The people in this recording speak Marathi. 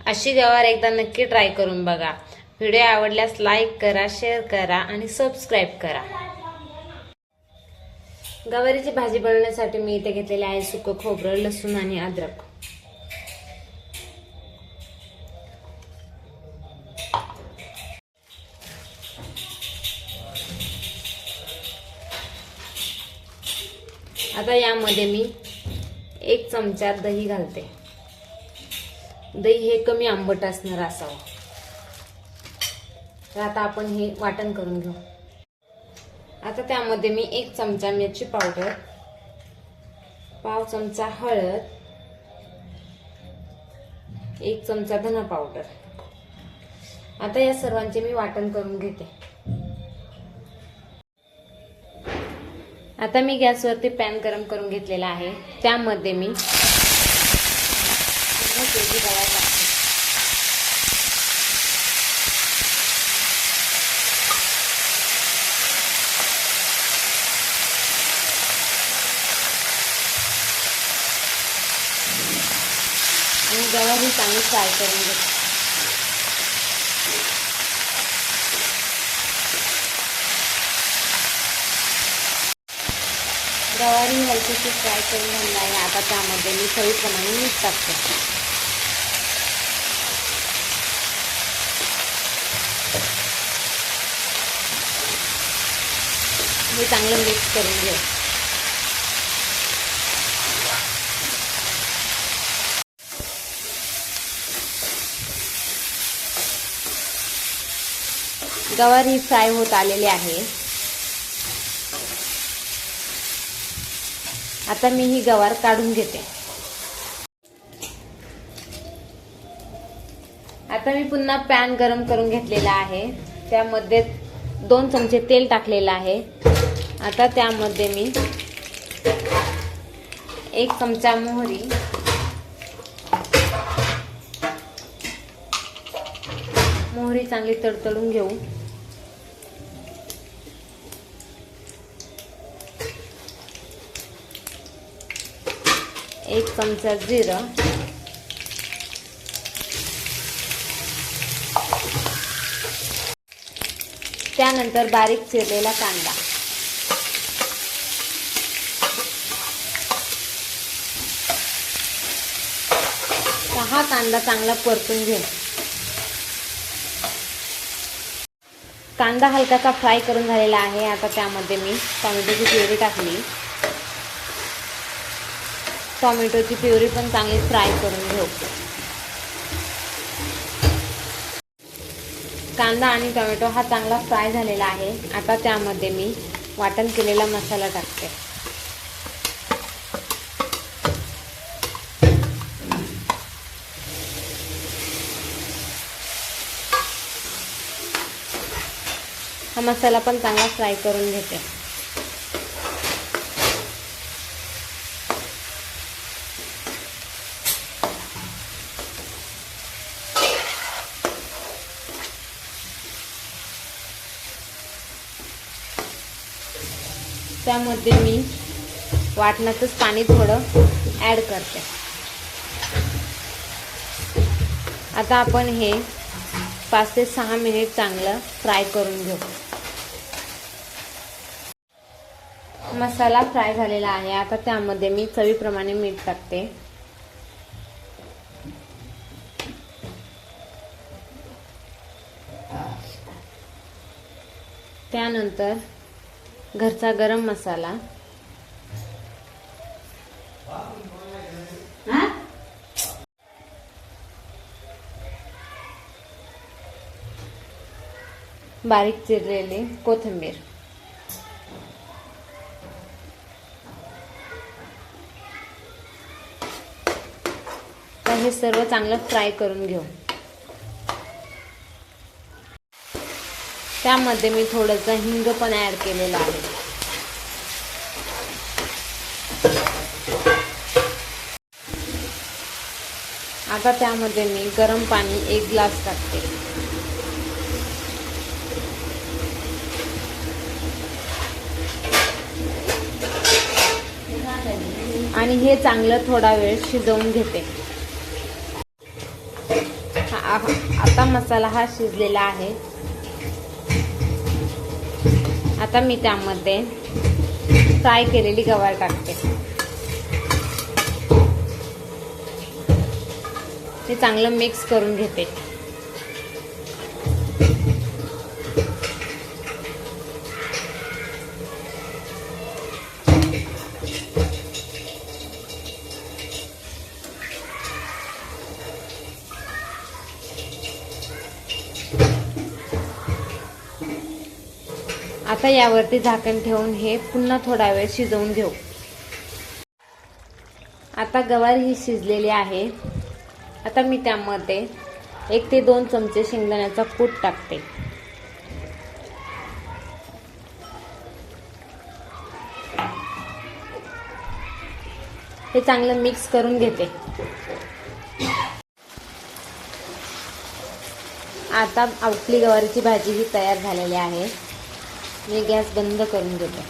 अशी गवार एकदा नक्की ट्राय करून बघा। व्हिडिओ आवडल्यास लाईक करा, शेअर करा आणि सबस्क्राईब करा। गवारीची भाजी बनवण्यासाठी मी इथे घेतलेले आहे सुकं खोबरं, लसूण आणि अद्रक। आता यामध्ये मी 1 चमचा दही घालते। दही हे कमी आंबट असणार असावं। तर आता आपण हे वाटण करून घेऊ। आता त्यामध्ये मी 1 चमचा मिरची पावडर, पाव चमचा हळद, 1 चमचा धना पावडर। आता या सर्वांचे मी वाटण करून घेते। आता मी गॅसवरती पॅन गरम करून घेतलेला आहे। त्यामध्ये मी रवा टाकते। आणि गवार ही चांगली फ्राय करून घेते। गवारी हलकीशी फ्राय करून घेतली आहे। आता त्यामध्ये मी चवीप्रमाणे मीठ टाकते। हे चांगलं मिक्स करून घेऊ। गवार ही फ्राय होत आलेली आहे। आता मी ही गवार काढून घेते। आता मी पुन्हा पॅन गरम करून घेतलेला आहे। त्यामध्ये 2 चमचे तेल टाकलेलं आहे। आता त्यामध्ये मी 1 चमचा मोहरी, मोहरी चांगली तडतडून घेऊ। 1 चमचा जिरं, त्यानंतर बारीक चिरलेला कांदा, हा कांदा चांगला परतून घेऊ। कांदा हलकासा फ्राय करून झालेला आहे। आता त्यामध्ये मी टोमॅटोची प्युरी टाकली। टोमॅटोची प्युरी पण चांगली फ्राय करून घेऊ। कांदा आणि टोमॅटो हा चांगला फ्राय झालेला आहे। आता त्यामध्ये मी वाटण केलेला मसाला टाकते। हा मसाला पण चांगला फ्राय करून घेते। त्यामध्ये मी वाटणाचंच पाणी थोडं ॲड करते। आता आपण हे 5 ते 6 मिनिट चांगलं फ्राय करून घेऊ। मसाला फ्राय झालेला आहे। आता त्यामध्ये मी चवीप्रमाणे मीठ टाकते। त्यानंतर घरचा गरम मसाला, बारीक चिरलेली कोथिंबीर, हे सर्व चांगलं फ्राय करून घेऊ। त्यामध्ये मी थोडंसं हिंग पण ॲड केलेलं आहे। आता त्यामध्ये मी गरम पाणी 1 ग्लास टाकते। आणि हे चांगलं थोडा वेळ शिजवून घेते। आता मसाला हा शिजलेला आहे. आता मी त्यामध्ये फ्राय केलेली गवार टाकते. ते चांगलं मिक्स करून घेते. आता यावरती झाकण ठेवून हे पुन्हा थोडा वेळ शिजवून घेऊ. आता गवार ही शिजलेली आहे. आता मी त्यामध्ये 1 ते 2 चमचे शेंगदाण्याचा कूट टाकते. हे चांगलं मिक्स करून घेते. आता आपली गवारीची भाजी ही तयार झालेली आहे. मी गॅस बंद करून घेते.